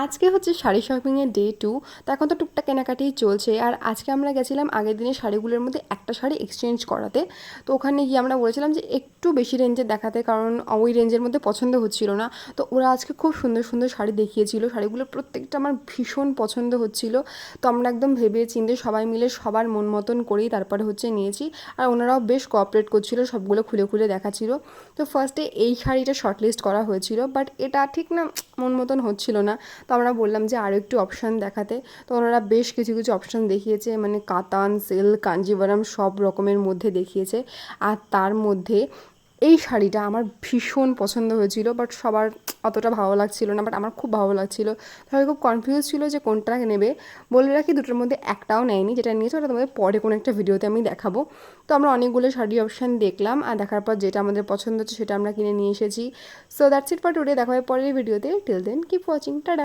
আজকে হচ্ছে শাড়ি শপিংয়ের ডে 2। তো এখন তো টুকটাক কেনাকাটিই চলছে। আর আজকে আমরা গেছিলাম আগের দিনের শাড়িগুলোর মধ্যে একটা শাড়ি এক্সচেঞ্জ করাতে। তো ওখানে গিয়ে আমরা বলেছিলাম যে একটু বেশি রেঞ্জের দেখাতে, কারণ ওই রেঞ্জের মধ্যে পছন্দ হচ্ছিল না। তো ওরা আজকে খুব সুন্দর সুন্দর শাড়ি দেখিয়েছিল, শাড়িগুলো প্রত্যেকটা আমার ভীষণ পছন্দ হচ্ছিল। তো আমরা একদম ভেবে চিন্তে সবাই মিলে সবার মন মতন করেই তারপরে হচ্ছে নিয়েছি। আর ওনারাও বেশ কোঅপারেট করছিল, সবগুলো খুলে খুলে দেখাচ্ছিল। তো ফার্স্টে এই শাড়িটা শর্টলিস্ট করা হয়েছিল, বাট এটা ঠিক না, মন মতন হচ্ছিল না। তো আমরা বললাম যে আরও একটু অপশান দেখাতে। তো ওনারা বেশ কিছু কিছু অপশান দেখিয়েছে, মানে কাতান, সিল্ক, কাঞ্জিভারাম সব রকমের মধ্যে দেখিয়েছে। আর তার মধ্যে এই শাড়িটা আমার ভীষণ পছন্দ হয়েছিল, বাট সবার অতটা ভালো লাগছিল না, বাট আমার খুব ভালো লাগছিল। সবাই খুব কনফিউজ ছিল যে কোনটা নেবে। বলে রাখি দুটোর মধ্যে একটাও নেয়নি, যেটা নিয়েছে ওটা তোমাদের পরে কোনো একটা ভিডিওতে আমি দেখাবো। তো আমরা অনেকগুলো শাড়ি অপশান দেখলাম, আর দেখার পর যেটা আমাদের পছন্দ হচ্ছে সেটা আমরা কিনে নিয়ে এসেছি। So that's it for today. দেখা হয় পরের ভিডিওতে। Till then keep watching, tata.